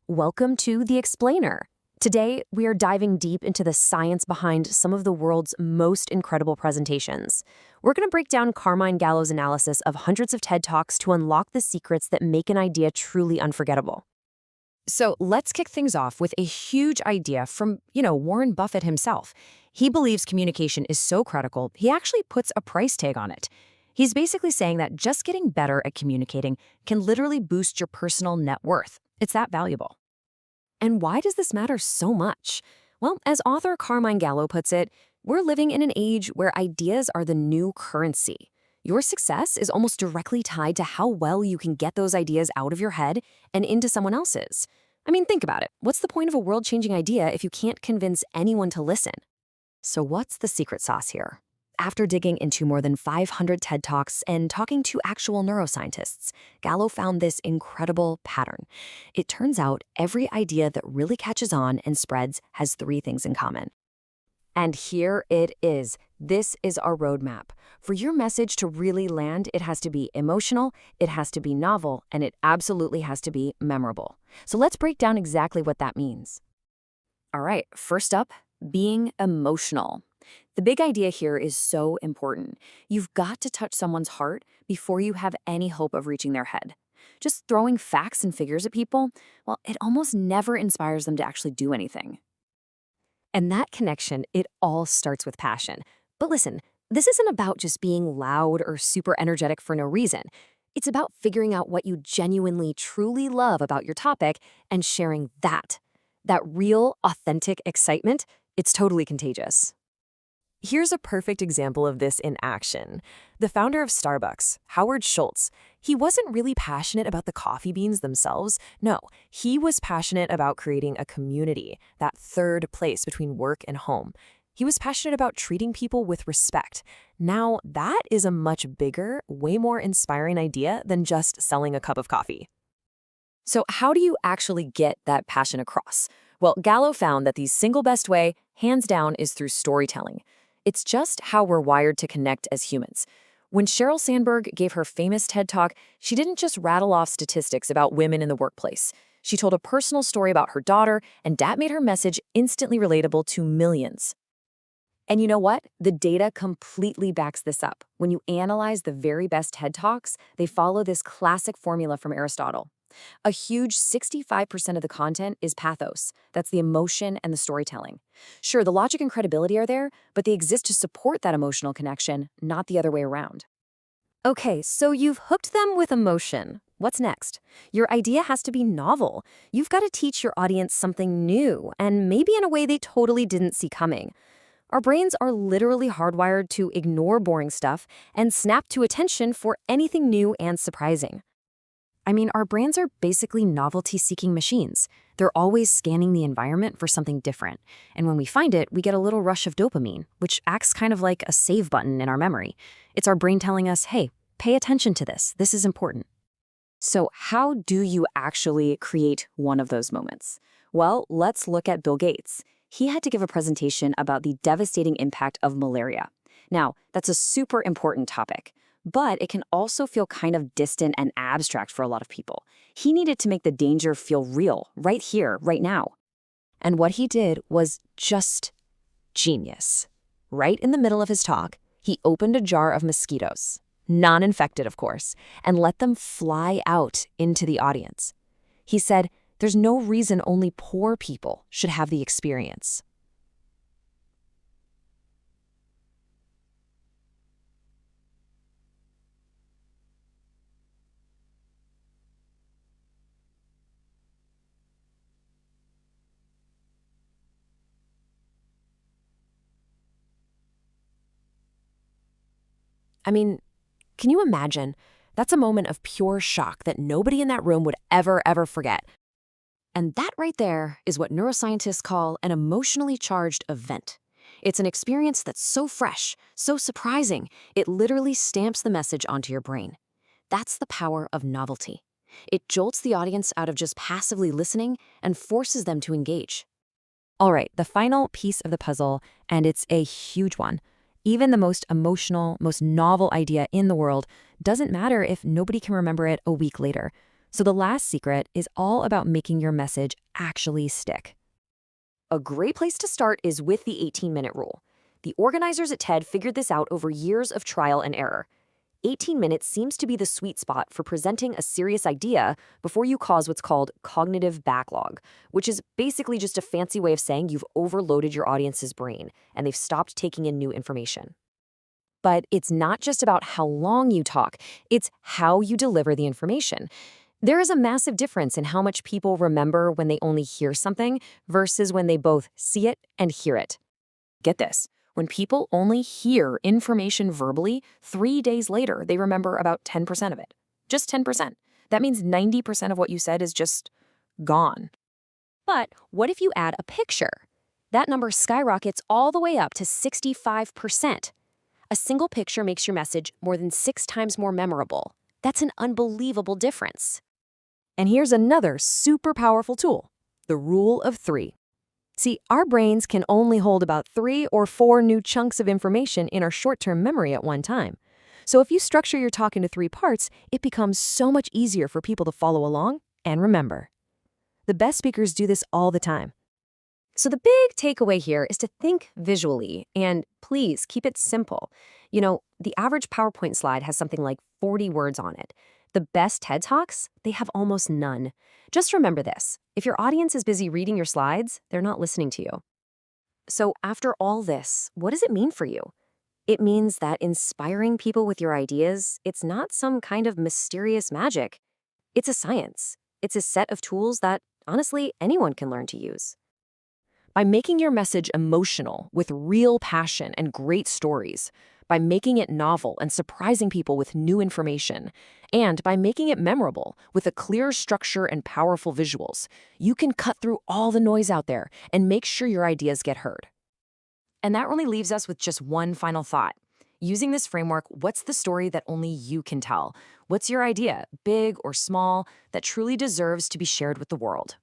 Welcome to The Explainer. Today, we are diving deep into the science behind some of the world's most incredible presentations. We're going to break down Carmine Gallo's analysis of hundreds of TED Talks to unlock the secrets that make an idea truly unforgettable. So let's kick things off with a huge idea from, Warren Buffett himself. He believes communication is so critical, he actually puts a price tag on it. He's basically saying that just getting better at communicating can literally boost your personal net worth. It's that valuable. And why does this matter so much? Well, as author Carmine Gallo puts it, we're living in an age where ideas are the new currency. Your success is almost directly tied to how well you can get those ideas out of your head and into someone else's. I mean, think about it. What's the point of a world-changing idea if you can't convince anyone to listen? So what's the secret sauce here? After digging into more than 500 TED Talks and talking to actual neuroscientists, Gallo found this incredible pattern. It turns out every idea that really catches on and spreads has three things in common. And here it is. This is our roadmap. For your message to really land, it has to be emotional, it has to be novel, and it absolutely has to be memorable. So let's break down exactly what that means. All right, first up, being emotional. The big idea here is so important. You've got to touch someone's heart before you have any hope of reaching their head. Just throwing facts and figures at people, well, it almost never inspires them to actually do anything. And that connection, it all starts with passion. But listen, this isn't about just being loud or super energetic for no reason. It's about figuring out what you genuinely, truly love about your topic and sharing that. That real, authentic excitement, it's totally contagious. Here's a perfect example of this in action. The founder of Starbucks, Howard Schultz, he wasn't really passionate about the coffee beans themselves. No, he was passionate about creating a community, that third place between work and home. He was passionate about treating people with respect. Now, that is a much bigger, way more inspiring idea than just selling a cup of coffee. So how do you actually get that passion across? Well, Gallo found that the single best way, hands down, is through storytelling. It's just how we're wired to connect as humans. When Sheryl Sandberg gave her famous TED Talk, she didn't just rattle off statistics about women in the workplace. She told a personal story about her daughter, and that made her message instantly relatable to millions. And you know what? The data completely backs this up. When you analyze the very best TED Talks, they follow this classic formula from Aristotle. A huge 65% of the content is pathos. That's the emotion and the storytelling. Sure, the logic and credibility are there, but they exist to support that emotional connection, not the other way around. Okay, so you've hooked them with emotion. What's next? Your idea has to be novel. You've got to teach your audience something new, and maybe in a way they totally didn't see coming. Our brains are literally hardwired to ignore boring stuff and snap to attention for anything new and surprising. I mean, our brains are basically novelty-seeking machines. They're always scanning the environment for something different. And when we find it, we get a little rush of dopamine, which acts kind of like a save button in our memory. It's our brain telling us, hey, pay attention to this. This is important. So how do you actually create one of those moments? Well, let's look at Bill Gates. He had to give a presentation about the devastating impact of malaria. Now, that's a super important topic. But it can also feel kind of distant and abstract for a lot of people. He needed to make the danger feel real, right here, right now. And what he did was just genius. Right in the middle of his talk, he opened a jar of mosquitoes, non-infected, of course, and let them fly out into the audience. He said, there's no reason only poor people should have the experience. I mean, can you imagine? That's a moment of pure shock that nobody in that room would ever forget. And that right there is what neuroscientists call an emotionally charged event. It's an experience that's so fresh, so surprising, it literally stamps the message onto your brain. That's the power of novelty. It jolts the audience out of just passively listening and forces them to engage. All right, the final piece of the puzzle, and it's a huge one. Even the most emotional, most novel idea in the world doesn't matter if nobody can remember it a week later. So the last secret is all about making your message actually stick. A great place to start is with the 18-minute rule. The organizers at TED figured this out over years of trial and error. 18 minutes seems to be the sweet spot for presenting a serious idea before you cause what's called cognitive backlog, which is basically just a fancy way of saying you've overloaded your audience's brain and they've stopped taking in new information. But it's not just about how long you talk, it's how you deliver the information. There is a massive difference in how much people remember when they only hear something versus when they both see it and hear it. Get this. When people only hear information verbally, 3 days later, they remember about 10% of it. Just 10%. That means 90% of what you said is just gone. But what if you add a picture? That number skyrockets all the way up to 65%. A single picture makes your message more than 6 times more memorable. That's an unbelievable difference. And here's another super powerful tool, the rule of 3. See, our brains can only hold about 3 or 4 new chunks of information in our short-term memory at one time. So if you structure your talk into 3 parts, it becomes so much easier for people to follow along and remember. The best speakers do this all the time. So the big takeaway here is to think visually, and please keep it simple. The average PowerPoint slide has something like 40 words on it. The best TED Talks, they have almost none. Just remember this. If your audience is busy reading your slides, they're not listening to you. So after all this, what does it mean for you? It means that inspiring people with your ideas, it's not some kind of mysterious magic. It's a science. It's a set of tools that, honestly, anyone can learn to use. By making your message emotional with real passion and great stories, by making it novel and surprising people with new information, and by making it memorable with a clear structure and powerful visuals, you can cut through all the noise out there and make sure your ideas get heard. And that really leaves us with just one final thought. Using this framework, what's the story that only you can tell? What's your idea, big or small, that truly deserves to be shared with the world?